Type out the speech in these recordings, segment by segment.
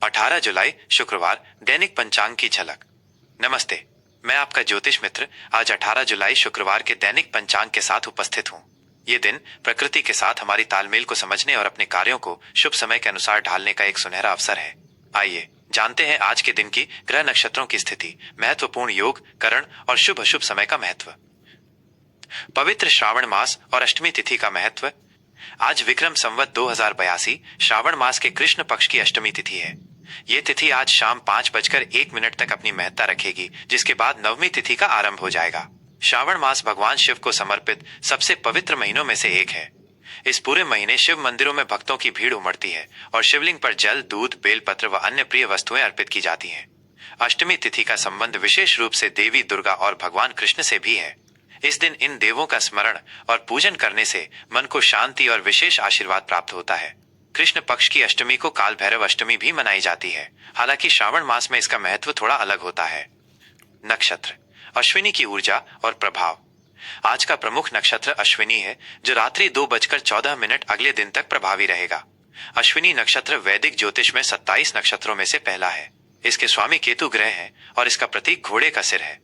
18 जुलाई शुक्रवार दैनिक पंचांग की झलक। नमस्ते, मैं आपका ज्योतिष मित्र आज 18 जुलाई शुक्रवार के दैनिक पंचांग के साथ उपस्थित हूँ। ये दिन प्रकृति के साथ हमारी तालमेल को समझने और अपने कार्यों को शुभ समय के अनुसार ढालने का एक सुनहरा अवसर है। आइए जानते हैं आज के दिन की ग्रह नक्षत्रों की स्थिति, महत्वपूर्ण योग, करण और शुभ अशुभ समय का महत्व। पवित्र श्रावण मास और अष्टमी तिथि का महत्व। आज विक्रम संवत 2082 श्रावण मास के कृष्ण पक्ष की अष्टमी तिथि है। ये तिथि आज शाम 5:01 तक अपनी महत्ता रखेगी, जिसके बाद नवमी तिथि का आरंभ हो जाएगा। श्रावण मास भगवान शिव को समर्पित सबसे पवित्र महीनों में से एक है। इस पूरे महीने शिव मंदिरों में भक्तों की भीड़ उमड़ती है और शिवलिंग पर जल, दूध, बेलपत्र व अन्य प्रिय वस्तुएं अर्पित की जाती हैं। अष्टमी तिथि का संबंध विशेष रूप से देवी दुर्गा और भगवान कृष्ण से भी है। इस दिन इन देवों का स्मरण और पूजन करने से मन को शांति और विशेष आशीर्वाद प्राप्त होता है। कृष्ण पक्ष की अष्टमी को काल भैरव अष्टमी भी मनाई जाती है, हालांकि श्रावण मास में इसका महत्व थोड़ा अलग होता है। नक्षत्र अश्विनी की ऊर्जा और प्रभाव। आज का प्रमुख नक्षत्र अश्विनी है, जो रात्रि 2:14 अगले दिन तक प्रभावी रहेगा। अश्विनी नक्षत्र वैदिक ज्योतिष में 27 नक्षत्रों में से पहला है। इसके स्वामी केतु ग्रह है और इसका प्रतीक घोड़े का सिर है।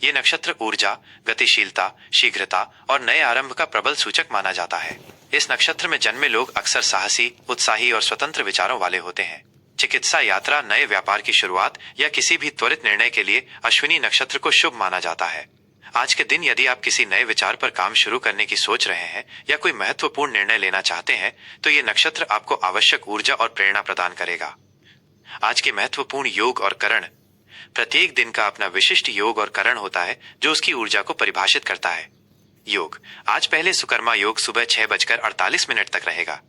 ये नक्षत्र ऊर्जा, गतिशीलता, शीघ्रता और नए आरंभ का प्रबल सूचक माना जाता है। इस नक्षत्र में जन्मे लोग अक्सर साहसी, उत्साही और स्वतंत्र विचारों वाले होते हैं। चिकित्सा, यात्रा, नए व्यापार की शुरुआत या किसी भी त्वरित निर्णय के लिए अश्विनी नक्षत्र को शुभ माना जाता है। आज के दिन यदि आप किसी नए विचार पर काम शुरू करने की सोच रहे हैं या कोई महत्वपूर्ण निर्णय लेना चाहते हैं, तो ये नक्षत्र आपको आवश्यक ऊर्जा और प्रेरणा प्रदान करेगा। आज के महत्वपूर्ण योग और करण। प्रत्येक दिन का अपना विशिष्ट योग और करण होता है जो उसकी ऊर्जा को परिभाषित करता है। योग आज पहले सुकर्मा योग सुबह 6:48 तक रहेगा।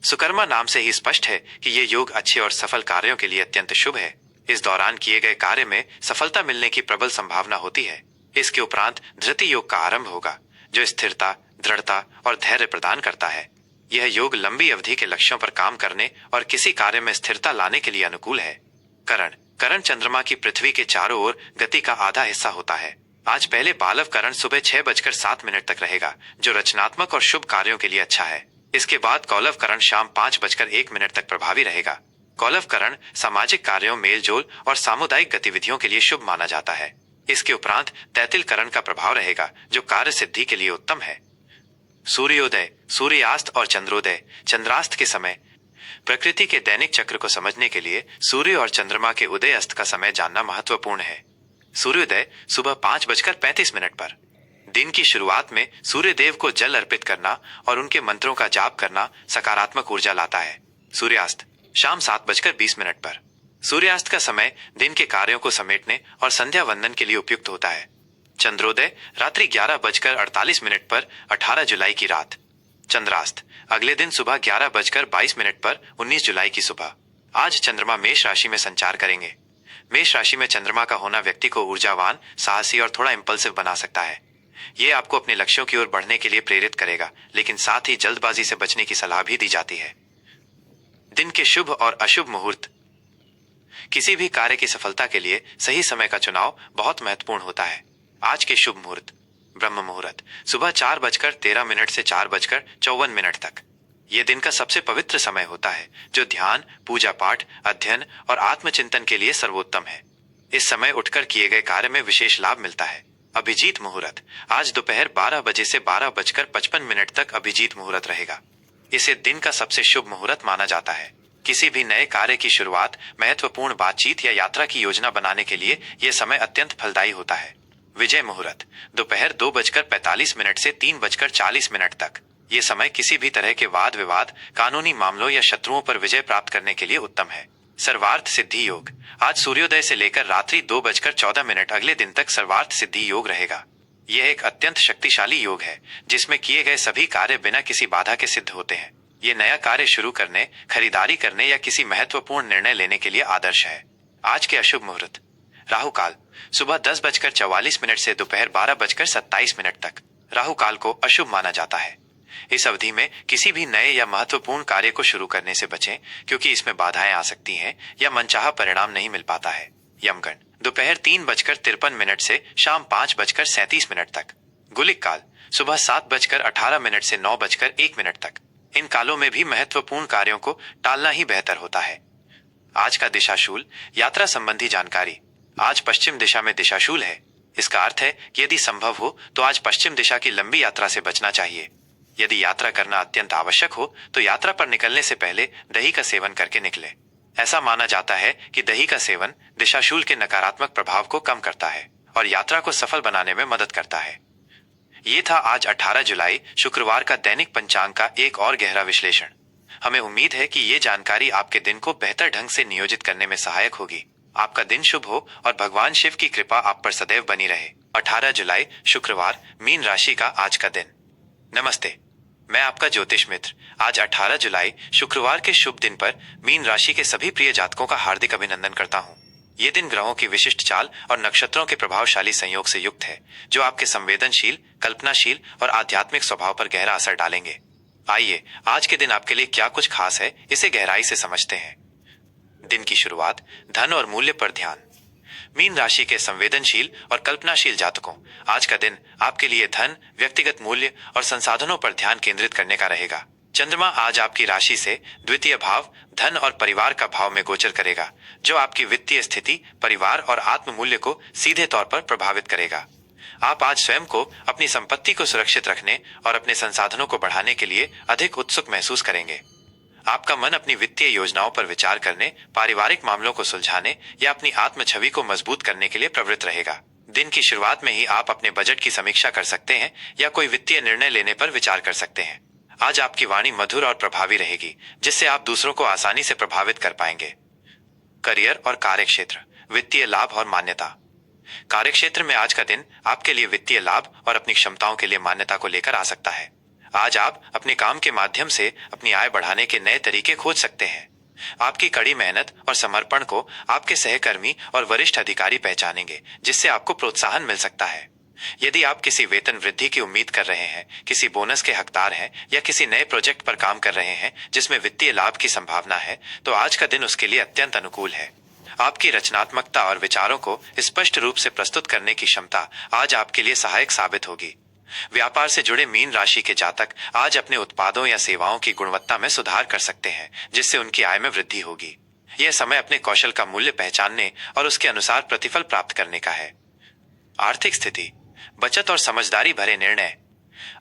सुकर्मा नाम से ही स्पष्ट है कि ये योग अच्छे और सफल कार्यों के लिए अत्यंत शुभ है। इस दौरान किए गए कार्य में सफलता मिलने की प्रबल संभावना होती है। इसके उपरांत धृति योग का आरंभ होगा, जो स्थिरता, दृढ़ता और धैर्य प्रदान करता है। यह योग लंबी अवधि के लक्ष्यों पर काम करने और किसी कार्य में स्थिरता लाने के लिए अनुकूल है। करण चंद्रमा की पृथ्वी के चारों ओर गति का आधा हिस्सा होता है। आज पहले बालव करण सुबह 6:07 तक रहेगा, जो रचनात्मक और शुभ कार्यों के लिए अच्छा है। इसके बाद कौलव करण शाम 5:01 तक प्रभावी रहेगा। कौलव करण सामाजिक कार्यों, मेलजोल और सामुदायिक गतिविधियों के लिए शुभ माना जाता है। इसके उपरांत तैतिल करण का प्रभाव रहेगा, जो कार्य सिद्धि के लिए उत्तम है। सूर्योदय, सूर्यास्त और चंद्रोदय, चंद्रास्त के समय। प्रकृति के दैनिक चक्र को समझने के लिए सूर्य और चंद्रमा के उदय अस्त का समय जानना महत्वपूर्ण है। सूर्योदय सुबह 5:35 पर। दिन की शुरुआत में सूर्य देव को जल अर्पित करना और उनके मंत्रों का जाप करना सकारात्मक ऊर्जा लाता है। सूर्यास्त शाम 7:20 पर। सूर्यास्त का समय दिन के कार्यों को समेटने और संध्या वंदन के लिए उपयुक्त होता है। चंद्रोदय रात्रि 11:48 पर 18 जुलाई की रात। चंद्रास्त अगले दिन सुबह 11:22 पर 19 जुलाई की सुबह। आज चंद्रमा मेष राशि में संचार करेंगे। मेष राशि में चंद्रमा का होना व्यक्ति को ऊर्जावान, साहसी और थोड़ा इंपल्सिव बना सकता है। ये आपको अपने लक्ष्यों की ओर बढ़ने के लिए प्रेरित करेगा, लेकिन साथ ही जल्दबाजी से बचने की सलाह भी दी जाती है। दिन के शुभ और अशुभ मुहूर्त। किसी भी कार्य की सफलता के लिए सही समय का चुनाव बहुत महत्वपूर्ण होता है। आज के शुभ मुहूर्त। ब्रह्म मुहूर्त सुबह 4:13 से 4:54 तक। यह दिन का सबसे पवित्र समय होता है, जो ध्यान, पूजा पाठ, अध्ययन और आत्मचिंतन के लिए सर्वोत्तम है। इस समय उठकर किए गए कार्य में विशेष लाभ मिलता है। अभिजीत मुहूर्त आज दोपहर 12 बजे से 12:55 तक अभिजीत मुहूर्त रहेगा। इसे दिन का सबसे शुभ मुहूर्त माना जाता है। किसी भी नए कार्य की शुरुआत, महत्वपूर्ण बातचीत या यात्रा की योजना बनाने के लिए यह समय अत्यंत फलदायी होता है। विजय मुहूर्त दोपहर 2:45 से 3:40 तक। ये समय किसी भी तरह के वाद विवाद, कानूनी मामलों या शत्रुओं पर विजय प्राप्त करने के लिए उत्तम है। सर्वार्थ सिद्धि योग आज सूर्योदय से लेकर रात्रि 2:14 अगले दिन तक सर्वार्थ सिद्धि योग रहेगा। यह एक अत्यंत शक्तिशाली योग है, जिसमें किए गए सभी कार्य बिना किसी बाधा के सिद्ध होते हैं। ये नया कार्य शुरू करने, खरीदारी करने या किसी महत्वपूर्ण निर्णय लेने के लिए आदर्श है। आज के अशुभ मुहूर्त। राहु काल सुबह 10:44 से दोपहर 12:27 तक। राहु काल को अशुभ माना जाता है। इस अवधि में किसी भी नए या महत्वपूर्ण कार्य को शुरू करने से बचें, क्योंकि इसमें बाधाएं आ सकती हैं या मनचाहा परिणाम नहीं मिल पाता है। यमगण दोपहर 3:53 से शाम 5:37 तक। गुलिक काल सुबह 7:18 से 9:01 तक। इन कालों में भी महत्वपूर्ण कार्यों को टालना ही बेहतर होता है। आज का दिशाशूल, यात्रा संबंधी जानकारी। आज पश्चिम दिशा में दिशाशूल है। इसका अर्थ है कि यदि संभव हो तो आज पश्चिम दिशा की लंबी यात्रा से बचना चाहिए। यदि यात्रा करना अत्यंत आवश्यक हो तो यात्रा पर निकलने से पहले दही का सेवन करके निकले। ऐसा माना जाता है कि दही का सेवन दिशाशूल के नकारात्मक प्रभाव को कम करता है और यात्रा को सफल बनाने में मदद करता है। ये था आज 18 जुलाई शुक्रवार का दैनिक पंचांग का एक और गहरा विश्लेषण। हमें उम्मीद है कि ये जानकारी आपके दिन को बेहतर ढंग से नियोजित करने में सहायक होगी। आपका दिन शुभ हो और भगवान शिव की कृपा आप पर सदैव बनी रहे। 18 जुलाई शुक्रवार, मीन राशि का आज का दिन। नमस्ते, मैं आपका ज्योतिष मित्र आज 18 जुलाई शुक्रवार के शुभ दिन पर मीन राशि के सभी प्रिय जातकों का हार्दिक अभिनंदन करता हूँ। ये दिन ग्रहों की विशिष्ट चाल और नक्षत्रों के प्रभावशाली संयोग से युक्त है, जो आपके संवेदनशील, कल्पनाशील और आध्यात्मिक स्वभाव पर गहरा असर डालेंगे। आइए आज के दिन आपके लिए क्या कुछ खास है, इसे गहराई से समझते हैं। दिन की शुरुआत, धन और मूल्य पर ध्यान। मीन राशि के संवेदनशील और कल्पनाशील जातकों, आज का दिन आपके लिए धन, व्यक्तिगत मूल्य और संसाधनों पर ध्यान केंद्रित करने का रहेगा। चंद्रमा आज आपकी राशि से द्वितीय भाव, धन और परिवार का भाव में गोचर करेगा, जो आपकी वित्तीय स्थिति, परिवार और आत्म मूल्य को सीधे तौर पर प्रभावित करेगा। आप आज स्वयं को, अपनी संपत्ति को सुरक्षित रखने और अपने संसाधनों को बढ़ाने के लिए अधिक उत्सुक महसूस करेंगे। आपका मन अपनी वित्तीय योजनाओं पर विचार करने, पारिवारिक मामलों को सुलझाने या अपनी आत्म छवि को मजबूत करने के लिए प्रवृत्त रहेगा। दिन की शुरुआत में ही आप अपने बजट की समीक्षा कर सकते हैं या कोई वित्तीय निर्णय लेने पर विचार कर सकते हैं। आज आपकी वाणी मधुर और प्रभावी रहेगी, जिससे आप दूसरों को आसानी से प्रभावित कर पाएंगे। करियर और कार्यक्षेत्र, वित्तीय लाभ और मान्यता। कार्यक्षेत्र में आज का दिन आपके लिए वित्तीय लाभ और अपनी क्षमताओं के लिए मान्यता को लेकर आ सकता है। आज आप अपने काम के माध्यम से अपनी आय बढ़ाने के नए तरीके खोज सकते हैं। आपकी कड़ी मेहनत और समर्पण को आपके सहकर्मी और वरिष्ठ अधिकारी पहचानेंगे, जिससे आपको प्रोत्साहन मिल सकता है। यदि आप किसी वेतन वृद्धि की उम्मीद कर रहे हैं, किसी बोनस के हकदार हैं या किसी नए प्रोजेक्ट पर काम कर रहे हैं जिसमें वित्तीय लाभ की संभावना है, तो आज का दिन उसके लिए अत्यंत अनुकूल है। आपकी रचनात्मकता और विचारों को स्पष्ट रूप से प्रस्तुत करने की क्षमता आज आपके लिए सहायक साबित होगी। व्यापार से जुड़े मीन राशि के जातक आज अपने उत्पादों या सेवाओं की गुणवत्ता में सुधार कर सकते हैं, जिससे उनकी आय में वृद्धि होगी। यह समय अपने कौशल का मूल्य पहचानने और उसके अनुसार प्रतिफल प्राप्त करने का है। आर्थिक स्थिति, बचत और समझदारी भरे निर्णय।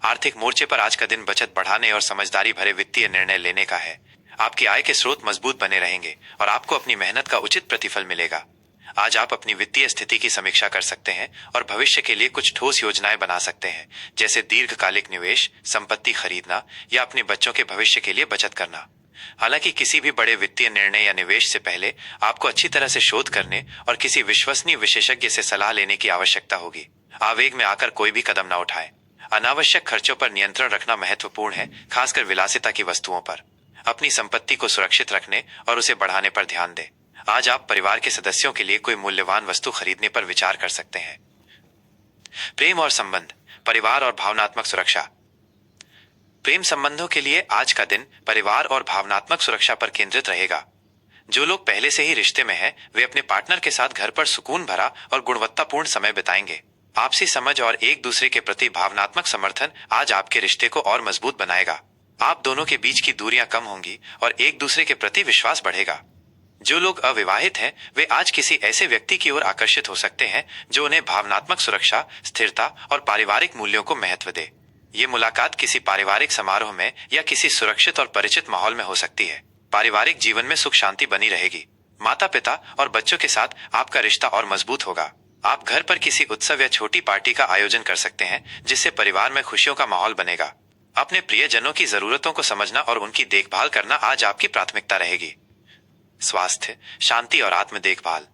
आर्थिक मोर्चे पर आज का दिन बचत बढ़ाने और समझदारी भरे वित्तीय निर्णय लेने का है। आपकी आय के स्रोत मजबूत बने रहेंगे और आपको अपनी मेहनत का उचित प्रतिफल मिलेगा। आज आप अपनी वित्तीय स्थिति की समीक्षा कर सकते हैं और भविष्य के लिए कुछ ठोस योजनाएं बना सकते हैं, जैसे दीर्घकालिक निवेश, संपत्ति खरीदना या अपने बच्चों के भविष्य के लिए बचत करना। हालांकि किसी भी बड़े वित्तीय निर्णय या निवेश से पहले आपको अच्छी तरह से शोध करने और किसी विश्वसनीय विशेषज्ञ से सलाह लेने की आवश्यकता होगी। आवेग में आकर कोई भी कदम न उठाएं। अनावश्यक खर्चों पर नियंत्रण रखना महत्वपूर्ण है, खासकर विलासिता की वस्तुओं पर। अपनी संपत्ति को सुरक्षित रखने और उसे बढ़ाने पर ध्यान दें। आज आप परिवार के सदस्यों के लिए कोई मूल्यवान वस्तु खरीदने पर विचार कर सकते हैं। प्रेम और संबंध, परिवार और भावनात्मक सुरक्षा। प्रेम संबंधों के लिए आज का दिन परिवार और भावनात्मक सुरक्षा पर केंद्रित रहेगा। जो लोग पहले से ही रिश्ते में हैं, वे अपने पार्टनर के साथ घर पर सुकून भरा और गुणवत्तापूर्ण समय बिताएंगे। आपसी समझ और एक दूसरे के प्रति भावनात्मक समर्थन आज आपके रिश्ते को और मजबूत बनाएगा। आप दोनों के बीच की दूरियां कम होंगी और एक दूसरे के प्रति विश्वास बढ़ेगा। जो लोग अविवाहित हैं, वे आज किसी ऐसे व्यक्ति की ओर आकर्षित हो सकते हैं जो उन्हें भावनात्मक सुरक्षा, स्थिरता और पारिवारिक मूल्यों को महत्व दे। ये मुलाकात किसी पारिवारिक समारोह में या किसी सुरक्षित और परिचित माहौल में हो सकती है। पारिवारिक जीवन में सुख शांति बनी रहेगी। माता पिता और बच्चों के साथ आपका रिश्ता और मजबूत होगा। आप घर पर किसी उत्सव या छोटी पार्टी का आयोजन कर सकते हैं, जिससे परिवार में खुशियों का माहौल बनेगा। अपने प्रियजनों की जरूरतों को समझना और उनकी देखभाल करना आज आपकी प्राथमिकता रहेगी। स्वास्थ्य, शांति और आत्म देखभाल।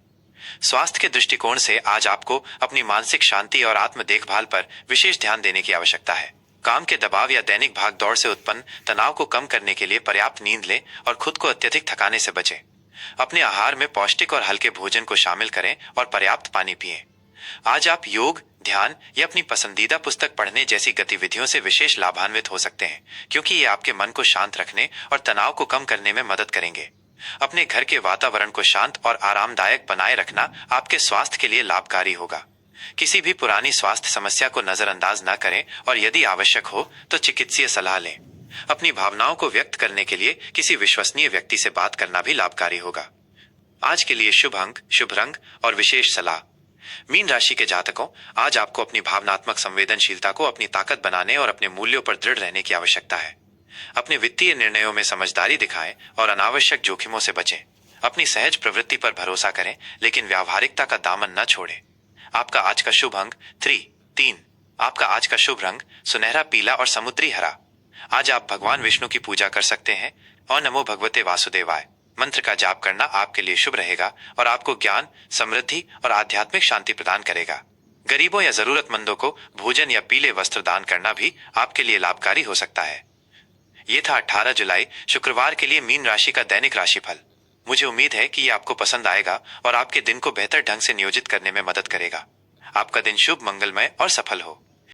स्वास्थ्य के दृष्टिकोण से आज आपको अपनी मानसिक शांति और आत्म देखभाल पर विशेष ध्यान देने की आवश्यकता है। काम के दबाव या दैनिक भागदौड़ से उत्पन्न तनाव को कम करने के लिए पर्याप्त नींद लें और खुद को अत्यधिक थकाने से बचें। अपने आहार में पौष्टिक और हल्के भोजन को शामिल करें और पर्याप्त पानी पिएं। आज आप योग, ध्यान या अपनी पसंदीदा पुस्तक पढ़ने जैसी गतिविधियों से विशेष लाभान्वित हो सकते हैं, क्योंकि ये आपके मन को शांत रखने और तनाव को कम करने में मदद करेंगे। अपने घर के वातावरण को शांत और आरामदायक बनाए रखना आपके स्वास्थ्य के लिए लाभकारी होगा। किसी भी पुरानी स्वास्थ्य समस्या को नजरअंदाज न करें और यदि आवश्यक हो तो चिकित्सीय सलाह लें। अपनी भावनाओं को व्यक्त करने के लिए किसी विश्वसनीय व्यक्ति से बात करना भी लाभकारी होगा। आज के लिए शुभ अंक, शुभ रंग और विशेष सलाह। मीन राशि के जातकों, आज आपको अपनी भावनात्मक संवेदनशीलता को अपनी ताकत बनाने और अपने मूल्यों पर दृढ़ रहने की आवश्यकता है। अपने वित्तीय निर्णयों में समझदारी दिखाएं और अनावश्यक जोखिमों से बचें। अपनी सहज प्रवृत्ति पर भरोसा करें, लेकिन व्यावहारिकता का दामन न छोड़ें। आपका आज का शुभ अंक 3। आपका आज का शुभ रंग सुनहरा पीला और समुद्री हरा। आज आप भगवान विष्णु की पूजा कर सकते हैं और नमो भगवते वासुदेवाय मंत्र का जाप करना आपके लिए शुभ रहेगा और आपको ज्ञान, समृद्धि और आध्यात्मिक शांति प्रदान करेगा। गरीबों या जरूरतमंदों को भोजन या पीले वस्त्र दान करना भी आपके लिए लाभकारी हो सकता है। ये था 18 जुलाई शुक्रवार के लिए मीन राशि का दैनिक राशिफल। मुझे उम्मीद है कि ये आपको पसंद आएगा और आपके दिन को बेहतर ढंग से नियोजित करने में मदद करेगा। आपका दिन शुभ, मंगलमय और सफल हो।